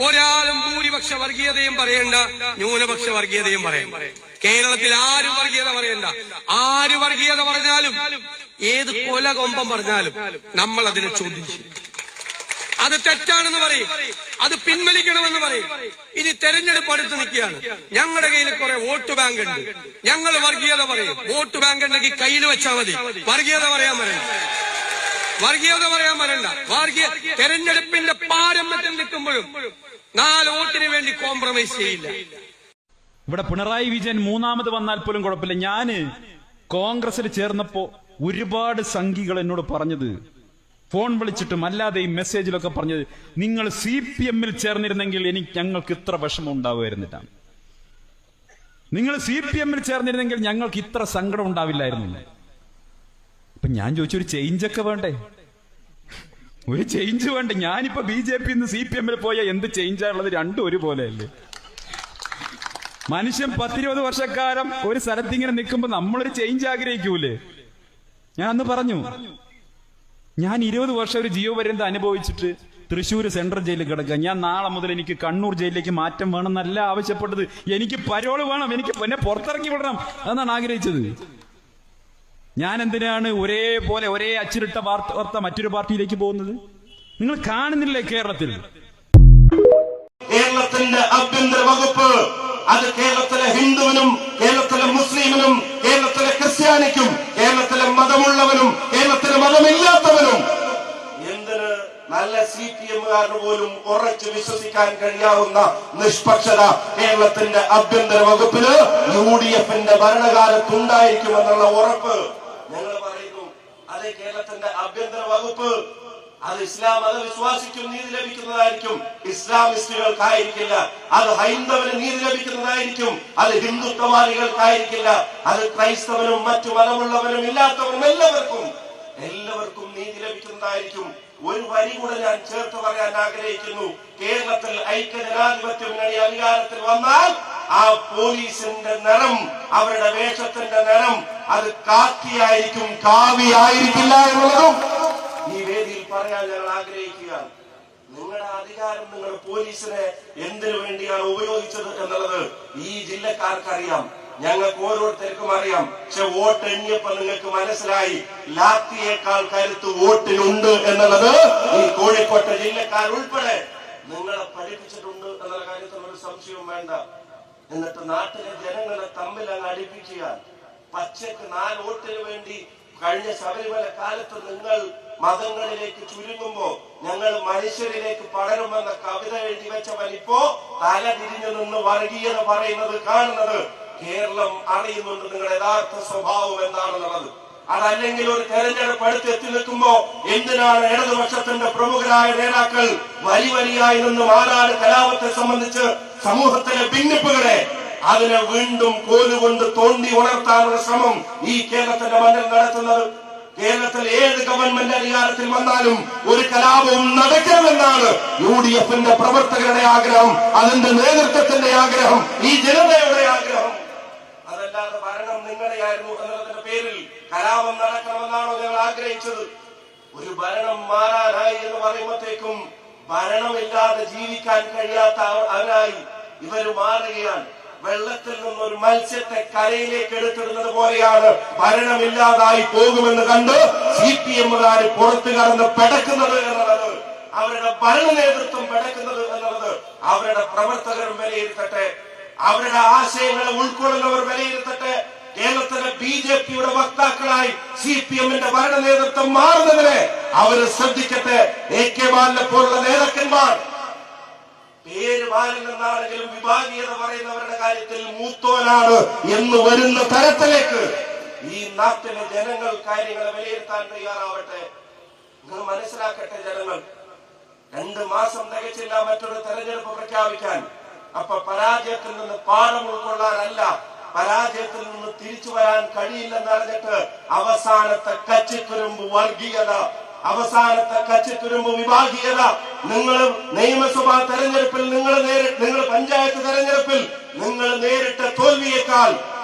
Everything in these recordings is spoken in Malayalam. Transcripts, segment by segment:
ഒരാളും ഭൂരിപക്ഷ വർഗീയതയും പറയണ്ട, ന്യൂനപക്ഷ വർഗീയതയും പറയണ്ട. കേരളത്തിൽ ആര് വർഗീയത പറയണ്ട. ആര് വർഗീയത പറഞ്ഞാലും ഏത് കൊല കൊമ്പം പറഞ്ഞാലും നമ്മൾ അതിനെ ചോദ്യം ചെയ്യും. അത് തെറ്റാണെന്ന് പറയും, അത് പിൻവലിക്കണമെന്ന് പറയും. ഇനി തെരഞ്ഞെടുപ്പ് അടുത്ത് നിൽക്കുകയാണ്, ഞങ്ങളുടെ കയ്യിൽ കുറെ വോട്ട് ബാങ്ക് ഉണ്ട്, ഞങ്ങൾ വർഗീയത പറയും. വോട്ട് ബാങ്ക് ഉണ്ടെങ്കിൽ കയ്യിൽ വെച്ചാൽ മതി, വർഗീയത പറയാൻ വരണ്ട. വർഗീയത പറയാൻ വരണ്ട. തെരഞ്ഞെടുപ്പിന്റെ പാരമ്പര്യം നിൽക്കുമ്പോഴും 4 വോട്ടിന് വേണ്ടി കോംപ്രമൈസ് ചെയ്യില്ല. ഇവിടെ പിണറായി വിജയൻ മൂന്നാമത് വന്നാൽ പോലും കുഴപ്പമില്ല. ഞാന് കോൺഗ്രസിൽ ചേർന്നപ്പോ ഒരുപാട് സംഘികൾ എന്നോട് പറഞ്ഞത്, ഫോൺ വിളിച്ചിട്ടും അല്ലാതെയും മെസ്സേജിലൊക്കെ പറഞ്ഞത്, നിങ്ങൾ CPM-ൽ ചേർന്നിരുന്നെങ്കിൽ ഞങ്ങൾക്ക് ഇത്ര വിഷമം ഉണ്ടാവുമായിരുന്നിട്ടാണ്. നിങ്ങൾ CPM-ൽ ചേർന്നിരുന്നെങ്കിൽ ഞങ്ങൾക്ക് ഇത്ര സങ്കടം ഉണ്ടാവില്ലായിരുന്നു. അപ്പൊ ഞാൻ ചോദിച്ചു, ഒരു ചേഞ്ചൊക്കെ വേണ്ടേ? ഒരു ചേഞ്ച് വേണ്ടേ? ഞാനിപ്പോ BJP-ന്ന് CPM-ൽ പോയാൽ എന്ത് ചേഞ്ചാണുള്ളത്? രണ്ടും ഒരുപോലെയല്ലേ? മനുഷ്യൻ 10-20 വർഷക്കാലം ഒരു സ്ഥലത്തിങ്ങനെ നിൽക്കുമ്പോ നമ്മളൊരു ചേഞ്ച് ആഗ്രഹിക്കൂലേ? ഞാൻ അന്ന് പറഞ്ഞു, ഞാൻ 20 വർഷം ഒരു ജീവപര്യന്തം അനുഭവിച്ചിട്ട് തൃശ്ശൂർ സെൻട്രൽ ജയിലിൽ കിടക്കുക. ഞാൻ നാളെ മുതൽ എനിക്ക് കണ്ണൂർ ജയിലിലേക്ക് മാറ്റം വേണമെന്നല്ല ആവശ്യപ്പെട്ടത്. എനിക്ക് പരോള് വേണം, എനിക്ക് എന്നെ പുറത്തിറക്കി വിടണം എന്നാണ് ആഗ്രഹിച്ചത്. ഞാൻ എന്തിനാണ് ഒരേപോലെ ഒരേ അച്ചിരിട്ട വാർത്ത മറ്റൊരു പാർട്ടിയിലേക്ക് പോകുന്നത്? നിങ്ങൾ കാണുന്നില്ലേ കേരളത്തിൽ? കേരളത്തിന്റെ ആഭ്യന്തര വകുപ്പ് അത് കേരളത്തിലെ ഹിന്ദുവിനും കേരളത്തിലെ മുസ്ലിമിനും കേരളത്തിലെ ക്രിസ്ത്യാനിക്കും കേരളത്തിലെ മതമുള്ളവനും കേരളത്തിലെ മതമില്ലാത്തവനും എന്തിന് നല്ല CPM-കാരന് പോലും ഉറച്ചു വിശ്വസിക്കാൻ കഴിയാവുന്ന നിഷ്പക്ഷത കേരളത്തിന്റെ ആഭ്യന്തര വകുപ്പില് UDF-ന്റെ ഭരണകാലത്തുണ്ടായിരിക്കുമെന്നുള്ള ഉറപ്പ് ഞങ്ങൾ പറയുന്നു. അത് കേരളത്തിന്റെ ആഭ്യന്തര വകുപ്പ് അത് ഇസ്ലാം മതവിശ്വാസിക്കും നീതി ലഭിക്കുന്നതായിരിക്കും, ഇസ്ലാമിസ്റ്റുകൾക്കായിരിക്കില്ല. അത് ഹൈന്ദവന് നീതി ലഭിക്കുന്നതായിരിക്കും, അത് ഹിന്ദുത്വവാദികൾക്കായിരിക്കില്ല. അത് ക്രൈസ്തവനും മറ്റു മതമുള്ളവനും ഇല്ലാത്തവരും എല്ലാവർക്കും നീതി ലഭിക്കുന്നതായിരിക്കും. ഒരു വരി കൂടെ ഞാൻ ചേർത്ത് പറയാൻ ആഗ്രഹിക്കുന്നു. കേരളത്തിൽ ഐക്യജനാധിപത്യ മുന്നണി അധികാരത്തിൽ വന്നാൽ ആ പോലീസിന്റെ നിറം, അവരുടെ വേഷത്തിന്റെ നിറം അത് കാക്കിയായിരിക്കും, കാവിയായിരിക്കില്ല എന്നുള്ളതും ഈ വേദിയിൽ പറയാൻ ഞങ്ങൾ ആഗ്രഹിക്കുകയാണ്. നിങ്ങളുടെ അധികാരം നിങ്ങൾ പോലീസിനെ എന്തിനു വേണ്ടിയാണ് ഉപയോഗിച്ചത് എന്നുള്ളത് ഈ ജില്ലക്കാർക്കറിയാം, ഞങ്ങൾക്ക് ഓരോരുത്തർക്കും അറിയാം. പക്ഷെ വോട്ട് എണ്ണിയപ്പോ നിങ്ങൾക്ക് മനസ്സിലായി ലാത്തിയേക്കാൾ കരുത്ത് വോട്ടിനുണ്ട് എന്നുള്ളത് ഈ കോഴിക്കോട്ടെ ജില്ലക്കാരുൾപ്പെടെ നിങ്ങളെ പഠിപ്പിച്ചിട്ടുണ്ട് എന്നുള്ള കാര്യത്തിൽ ഒരു സംശയവും വേണ്ട. എന്നിട്ട് നാട്ടിലെ ജനങ്ങളെ തമ്മിൽ അങ്ങ് അടുപ്പിക്കുക. പച്ചക്ക് 4 വോട്ടിന് വേണ്ടി കഴിഞ്ഞ ശബരിമല കാലത്ത് നിങ്ങൾ മതങ്ങളിലേക്ക് ചുരുങ്ങുമ്പോ ഞങ്ങൾ മനുഷ്യരിലേക്ക് പടരുമെന്ന കവിത എഴുതി വെച്ചവൻ ഇപ്പോ തല തിരിഞ്ഞു നിന്ന് വർഗീയത പറയുന്നത് കാണുന്നത് കേരളം അറിയുന്നുണ്ട് നിങ്ങളുടെ യഥാർത്ഥ സ്വഭാവം എന്താണെന്നുള്ളത്. അതല്ലെങ്കിൽ ഒരു തെരഞ്ഞെടുപ്പ് അടുത്ത് എത്തി നിൽക്കുമ്പോ എന്തിനാണ് ഇടതുപക്ഷത്തിന്റെ പ്രമുഖരായ നേതാക്കൾ വലിയായി നിന്ന് മാനാട് കലാപത്തെ സംബന്ധിച്ച് സമൂഹത്തിലെ ഭിന്നിപ്പുകളെ അതിനെ വീണ്ടും കോലുകൊണ്ട് തോണ്ടി ഉണർത്താനുള്ള ശ്രമം ഈ കേരളത്തിന്റെ മണ്ണിൽ നടത്തുന്നത്? കേരളത്തിൽ ഏത് ഗവൺമെന്റ് അധികാരത്തിൽ വന്നാലും ഒരു കലാപവും നടക്കണമെന്നാണ് UDF-ന്റെ പ്രവർത്തകരുടെ ആഗ്രഹം, അതിന്റെ നേതൃത്വത്തിന്റെ ആഗ്രഹം, ഈ ജനതയുടെ ആഗ്രഹം. അതല്ലാതെ ഭരണം നിങ്ങളുടെയായിരുന്നു എന്നതിന്റെ പേരിൽ കലാപം നടക്കണമെന്നാണോ ഞങ്ങൾ ആഗ്രഹിച്ചത്? ഒരു ഭരണം മാറാനായി എന്ന് പറയുമ്പോഴത്തേക്കും ഭരണമില്ലാതെ ജീവിക്കാൻ കഴിയാത്ത അവരായി ഇവര് മാറുകയാണ്. വെള്ളത്തിൽ നിന്നൊരു മത്സ്യത്തെ കരയിലേക്ക് എടുത്തിടുന്നത് പോലെയാണ് ഭരണമില്ലാതായി പോകുമെന്ന് കണ്ട് CPM-കാര് പുറത്തു കടന്ന് പെടക്കുന്നത് എന്നുള്ളത്, അവരുടെ ഭരണ നേതൃത്വം പെടക്കുന്നത് എന്നുള്ളത് അവരുടെ പ്രവർത്തകരും വിലയിരുത്തട്ടെ, അവരുടെ ആശയങ്ങളെ ഉൾക്കൊള്ളുന്നവർ വിലയിരുത്തട്ടെ. കേരളത്തിലെ BJP-യുടെ വക്താക്കളായി CPM-ന്റെ ഭരണ നേതൃത്വം മാറുന്നതിനെ അവര് ശ്രദ്ധിക്കട്ടെ. AK ബാലനെ പോലുള്ള നേതാക്കന്മാർ പേര് ബാലൻ എന്നാണെങ്കിലും വിഭാഗീയത പറയുന്നവരുടെ കാര്യത്തിൽ മൂത്തോനാണ് എന്ന് വരുന്ന തരത്തിലേക്ക് ഈ നാട്ടിലെ ജനങ്ങൾ കാര്യങ്ങളെ വിലയിരുത്താൻ തയ്യാറാവട്ടെ. നിങ്ങൾ മനസ്സിലാക്കട്ടെ, ജനങ്ങൾ 2 മാസം തികച്ചില്ല മറ്റൊരു തെരഞ്ഞെടുപ്പ് പ്രഖ്യാപിക്കാൻ. അപ്പൊ പരാജയത്തിൽ നിന്ന് പാഠം ഉൾക്കൊള്ളാനല്ല, പരാജയത്തിൽ നിന്ന് തിരിച്ചു വരാൻ കഴിയില്ലെന്നറിഞ്ഞിട്ട് അവസാനത്തെ കച്ചിത്തുരുമ്പ് വർഗീയത, അവസാനത്തെ കച്ചിത്തുരുമ്പ് വിഭാഗീയത നിങ്ങൾ നിയമസഭാ തെരഞ്ഞെടുപ്പിൽ നിങ്ങൾ പഞ്ചായത്ത് തെരഞ്ഞെടുപ്പിൽ നിങ്ങൾ നേരിട്ട തോൽവിയേക്കാൾ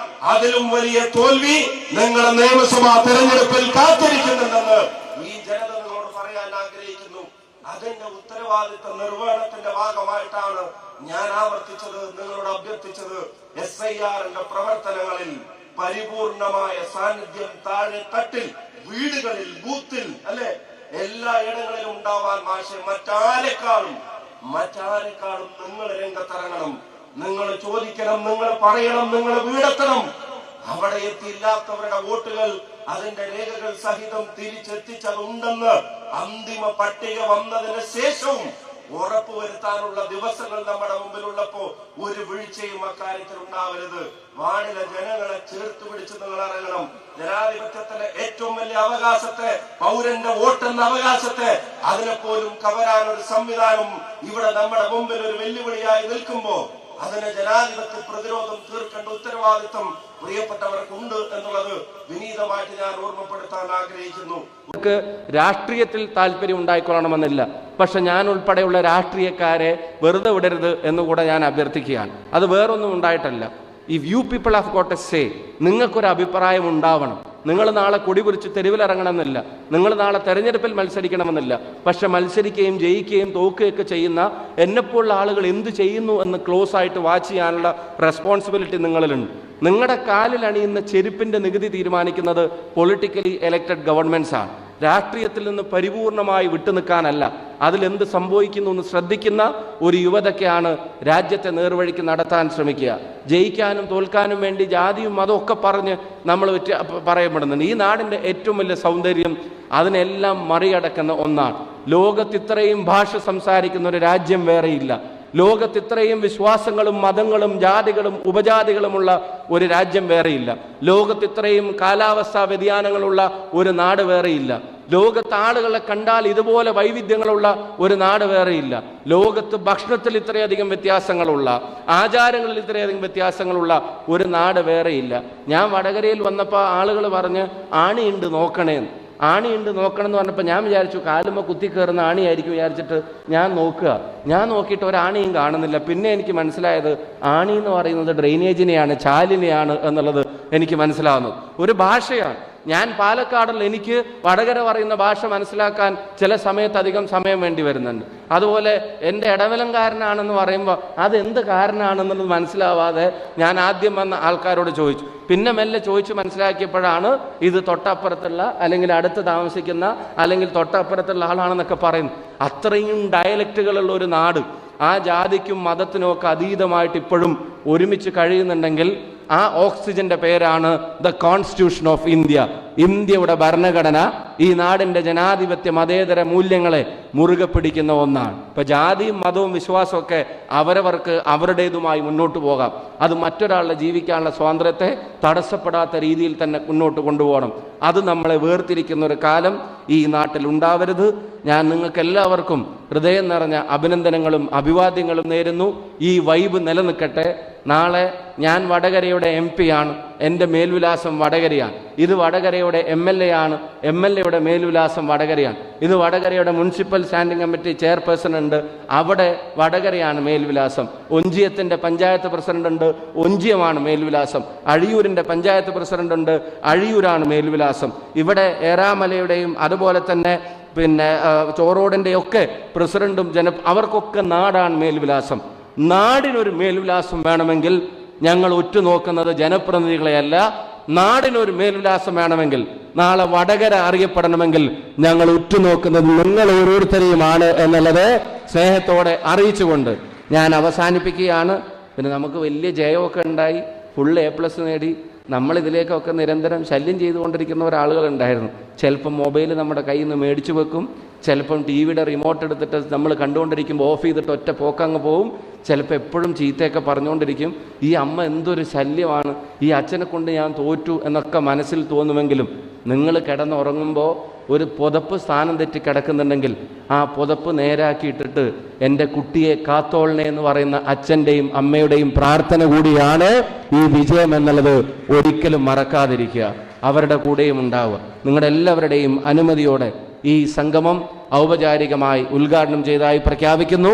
അതിലും വലിയ തോൽവി നിങ്ങളുടെ നിയമസഭാ തെരഞ്ഞെടുപ്പിൽ കാത്തിരിക്കുന്നുണ്ടെന്ന് ഈ ജനത നിങ്ങളോട് പറയാൻ ആഗ്രഹിക്കുന്നു. അത് അതിന്റെ ഉത്തരവാദിത്ത നിർവഹണത്തിന്റെ ഭാഗമായിട്ടാണ് ഞാൻ ആവർത്തിച്ചത്, നിങ്ങളോട് അഭ്യർത്ഥിച്ചത്, SIR-ന്റെ പ്രവർത്തനങ്ങളിൽ പരിപൂർണമായ സാന്നിധ്യം താഴെ തട്ടിൽ, വീടുകളിൽ, ബൂത്തിൽ, അല്ലെ, എല്ലാ ഇടങ്ങളിലും ഉണ്ടാവാൻ മാഷെ മറ്റാരെക്കാളും നിങ്ങൾ രംഗത്തിറങ്ങണം. നിങ്ങൾ ചോദിക്കണം, നിങ്ങൾ പറയണം, നിങ്ങൾ വീടെത്തണം. അവിടെ എത്തിയില്ലാത്തവരുടെ വോട്ടുകൾ അതിന്റെ രേഖകൾ സഹിതം തിരിച്ചെത്തിച്ചതുണ്ടെന്ന് അന്തിമ പട്ടിക വന്നതിന് ശേഷവും ഉറപ്പുവരുത്താനുള്ള ദിവസങ്ങൾ നമ്മുടെ മുമ്പിലുള്ളപ്പോ ഒരു വീഴ്ചയും അക്കാര്യത്തിൽ ഉണ്ടാവരുത്. വാർഡിലെ ജനങ്ങളെ ചേർത്ത് പിടിച്ച് നിങ്ങൾ ഇറങ്ങണം. ജനാധിപത്യത്തിലെ ഏറ്റവും വലിയ അവകാശത്തെ, പൗരന്റെ വോട്ടെന്ന അവകാശത്തെ, അതിനെപ്പോലും കവരാൻ ഒരു സംവിധാനം ഇവിടെ നമ്മുടെ മുമ്പിൽ ഒരു വെല്ലുവിളിയായി നിൽക്കുമ്പോ അതിനെ ജനാധിപത്യ പ്രതിരോധം തീർക്കേണ്ട ഉത്തരവാദിത്വം പ്രിയപ്പെട്ടവർക്കുണ്ട് എന്നുള്ളത് വിനീതമായിട്ട് ഞാൻ ഓർമ്മപ്പെടുത്താൻ ആഗ്രഹിക്കുന്നു. രാഷ്ട്രീയത്തിൽ താല്പര്യം ഉണ്ടായിക്കൊള്ളണമെന്നില്ല, പക്ഷെ ഞാൻ ഉൾപ്പെടെയുള്ള രാഷ്ട്രീയക്കാരെ വെറുതെ വിടരുത് എന്നുകൂടെ ഞാൻ അഭ്യർത്ഥിക്കുകയാണ്. അത് വേറൊന്നും ഉണ്ടായിട്ടല്ല. If you people have got a say, നിങ്ങൾക്കൊരു അഭിപ്രായം ഉണ്ടാവണം. നിങ്ങൾ നാളെ കൊടി കുറിച്ച് തെരുവിലിറങ്ങണമെന്നില്ല, നിങ്ങൾ നാളെ തെരഞ്ഞെടുപ്പിൽ മത്സരിക്കണമെന്നില്ല. പക്ഷെ മത്സരിക്കുകയും ജയിക്കുകയും തോക്കുകയൊക്കെ ചെയ്യുന്ന എന്നെപ്പോലുള്ള ആളുകൾ എന്ത് ചെയ്യുന്നു എന്ന് ക്ലോസ് ആയിട്ട് വാച്ച് ചെയ്യാനുള്ള റെസ്പോൺസിബിലിറ്റി നിങ്ങളിലുണ്ട്. നിങ്ങളുടെ കാലിൽ അണിയുന്ന ചെരുപ്പിന്റെ നികുതി തീരുമാനിക്കുന്നത് പൊളിറ്റിക്കലി എലക്റ്റഡ് ഗവൺമെന്റ്സ് ആണ്. രാഷ്ട്രീയത്തിൽ നിന്ന് പരിപൂർണമായി വിട്ടുനിൽക്കാനല്ല, അതിലെന്ത് സംഭവിക്കുന്നു എന്ന് ശ്രദ്ധിക്കുന്ന ഒരു യുവതയ്ക്കാണ് രാജ്യത്തെ നേർവഴിക്ക് നടത്താൻ ശ്രമിക്കുക. ജയിക്കാനും തോൽക്കാനും വേണ്ടി ജാതിയും മതവും ഒക്കെ പറഞ്ഞ് നമ്മൾ പറയപ്പെടുന്നുണ്ട്. ഈ നാടിൻ്റെ ഏറ്റവും വലിയ സൗന്ദര്യം അതിനെല്ലാം മറികടക്കുന്ന ഒന്നാണ്. ലോകത്ത് ഇത്രയും ഭാഷ സംസാരിക്കുന്ന ഒരു രാജ്യം വേറെയില്ല. ലോകത്ത് ഇത്രയും വിശ്വാസങ്ങളും മതങ്ങളും ജാതികളും ഉപജാതികളുമുള്ള ഒരു രാജ്യം വേറെയില്ല. ലോകത്ത് ഇത്രയും കാലാവസ്ഥാ വ്യതിയാനങ്ങളുള്ള ഒരു നാട് വേറെയില്ല. ലോകത്ത് ആളുകളെ കണ്ടാൽ ഇതുപോലെ വൈവിധ്യങ്ങളുള്ള ഒരു നാട് വേറെയില്ല. ലോകത്ത് ഭക്ഷണത്തിൽ ഇത്രയധികം വ്യത്യാസങ്ങളുള്ള, ആചാരങ്ങളിൽ ഇത്രയധികം വ്യത്യാസങ്ങളുള്ള ഒരു നാട് വേറെയില്ല. ഞാൻ വടകരയിൽ വന്നപ്പോൾ ആളുകൾ പറഞ്ഞ് ആണിയുണ്ട് നോക്കണേന്ന്. ആണിയുണ്ട് നോക്കണം എന്ന് പറഞ്ഞപ്പോൾ ഞാൻ വിചാരിച്ചു കാലുമ്പോൾ കുത്തിക്കയറുന്ന ആണിയായിരിക്കും വിചാരിച്ചിട്ട് ഞാൻ നോക്കിയിട്ട് ഒരാണിയും കാണുന്നില്ല. പിന്നെ എനിക്ക് മനസ്സിലായത് ആണി എന്ന് പറയുന്നത് ഡ്രെയിനേജിനെയാണ്, ചാലിനെയാണ് എന്നുള്ളത് എനിക്ക് മനസ്സിലാവുന്നത്. ഒരു ഭാഷയാണ്. ഞാൻ പാലക്കാടുള്ള എനിക്ക് വടകര പറയുന്ന ഭാഷ മനസ്സിലാക്കാൻ ചില സമയത്ത് അധികം സമയം വേണ്ടി വരുന്നുണ്ട്. അതുപോലെ എൻ്റെ ഇടവലംകാരനാണെന്ന് പറയുമ്പോൾ അതെന്ത് കാരനാണെന്നുള്ളത് മനസ്സിലാവാതെ ഞാൻ ആദ്യം വന്ന ആൾക്കാരോട് ചോദിച്ചു. പിന്നെ മെല്ലെ ചോദിച്ച് മനസ്സിലാക്കിയപ്പോഴാണ് ഇത് തൊട്ടപ്പുറത്തുള്ള അല്ലെങ്കിൽ അടുത്ത് താമസിക്കുന്ന അല്ലെങ്കിൽ തൊട്ടപ്പുറത്തുള്ള ആളാണെന്നൊക്കെ പറയുന്നു. അത്രയും ഡയലക്റ്റുകളുള്ള ഒരു നാട്, ആ ജാതിക്കും മതത്തിനും ഒക്കെ അതീതമായിട്ട് ഇപ്പോഴും ഒരുമിച്ച് കഴിയുന്നുണ്ടെങ്കിൽ ആ ഓക്സിജന്റെ പേരാണ് ദ കോൺസ്റ്റിറ്റ്യൂഷൻ ഓഫ് ഇന്ത്യ. ഇന്ത്യയുടെ ഭരണഘടന ഈ നാടിന്റെ ജനാധിപത്യ മതേതര മൂല്യങ്ങളെ മുറുകെ പിടിക്കുന്ന ഒന്നാണ്. ഇപ്പൊ ജാതിയും മതവും വിശ്വാസവും ഒക്കെ അവരവർക്ക് അവരുടേതുമായി മുന്നോട്ട് പോകാം. അത് മറ്റൊരാളുടെ ജീവിക്കാനുള്ള സ്വാതന്ത്ര്യത്തെ തടസ്സപ്പെടാത്ത രീതിയിൽ തന്നെ മുന്നോട്ട് കൊണ്ടുപോകണം. അത് നമ്മളെ വേർതിരിക്കുന്ന ഒരു കാലം ഈ നാട്ടിൽ ഉണ്ടാവരുത്. ഞാൻ നിങ്ങൾക്ക് എല്ലാവർക്കും ഹൃദയം നിറഞ്ഞ അഭിനന്ദനങ്ങളും അഭിവാദ്യങ്ങളും നേരുന്നു. ഈ വൈബ് നിലനിൽക്കട്ടെ. നാളെ ഞാൻ വടകരയുടെ MP ആണ്, എൻ്റെ മേൽവിലാസം വടകരയാണ്. ഇത് വടകരയുടെ MLA ആണ്, MLA-യുടെ മേൽവിലാസം വടകരയാണ്. ഇത് വടകരയുടെ മുനിസിപ്പൽ സ്റ്റാൻഡിംഗ് കമ്മിറ്റി ചെയർപേഴ്സൺ ഉണ്ട്, അവിടെ വടകരയാണ് മേൽവിലാസം. ഒഞ്ചിയത്തിൻ്റെ പഞ്ചായത്ത് പ്രസിഡന്റ് ഉണ്ട്, ഒഞ്ചിയമാണ് മേൽവിലാസം. അഴിയൂരിൻ്റെ പഞ്ചായത്ത് പ്രസിഡന്റ് ഉണ്ട്, അഴിയൂരാണ് മേൽവിലാസം. ഇവിടെ ഏറാമലയുടെയും അതുപോലെ തന്നെ ചോറോടിൻ്റെയൊക്കെ പ്രസിഡന്റും അവർക്കൊക്കെ നാടാണ് മേൽവിലാസം. നാടിനൊരു മേൽവിലാസം വേണമെങ്കിൽ ഞങ്ങൾ ഉറ്റുനോക്കുന്നത് ജനപ്രതിനിധികളെയല്ല, നാടിനൊരു മേൽവിലാസം വേണമെങ്കിൽ, നാളെ വടകര അറിയപ്പെടണമെങ്കിൽ ഞങ്ങൾ ഉറ്റുനോക്കുന്നത് നിങ്ങൾ ഓരോരുത്തരെയുമാണ് എന്നുള്ളത് സ്നേഹത്തോടെ അറിയിച്ചുകൊണ്ട് ഞാൻ അവസാനിപ്പിക്കുകയാണ്. പിന്നെ നമുക്ക് വലിയ ജയമൊക്കെ ഉണ്ടായി, ഫുൾ A+ നേടി. നമ്മളിതിലേക്കൊക്കെ നിരന്തരം ശല്യം ചെയ്തുകൊണ്ടിരിക്കുന്ന ഒരാളുകളുണ്ടായിരുന്നു. ചിലപ്പം മൊബൈൽ നമ്മുടെ കയ്യിൽ നിന്ന് മേടിച്ചു വെക്കും, ചിലപ്പം TV-യുടെ റിമോട്ട് എടുത്തിട്ട് നമ്മൾ കണ്ടുകൊണ്ടിരിക്കുമ്പോൾ ഓഫ് ചെയ്തിട്ട് ഒറ്റ പോക്കങ്ങ് പോവും. ചിലപ്പോൾ എപ്പോഴും ചീത്തയൊക്കെ പറഞ്ഞുകൊണ്ടിരിക്കും. ഈ അമ്മ എന്തൊരു ശല്യമാണ്, ഈ അച്ഛനെ കൊണ്ട് ഞാൻ തോറ്റു എന്നൊക്കെ മനസ്സിൽ തോന്നുമെങ്കിലും നിങ്ങൾ കിടന്നുറങ്ങുമ്പോൾ ഒരു പുതപ്പ് സ്ഥാനം തെറ്റി കിടക്കുന്നുണ്ടെങ്കിൽ ആ പുതപ്പ് നേരാക്കിയിട്ടിട്ട് എൻ്റെ കുട്ടിയെ കാത്തോളണേ എന്ന് പറയുന്ന അച്ഛൻ്റെയും അമ്മയുടെയും പ്രാർത്ഥന കൂടിയാണ് ഈ വിജയം എന്നുള്ളത് ഒരിക്കലും മറക്കാതിരിക്കുക. അവരുടെ കൂടെയും ഉണ്ടാവുക. നിങ്ങളുടെ എല്ലാവരുടെയും അനുമതിയോടെ ഈ സംഗമം ഔപചാരികമായി ഉദ്ഘാടനം ചെയ്തതായി പ്രഖ്യാപിക്കുന്നു.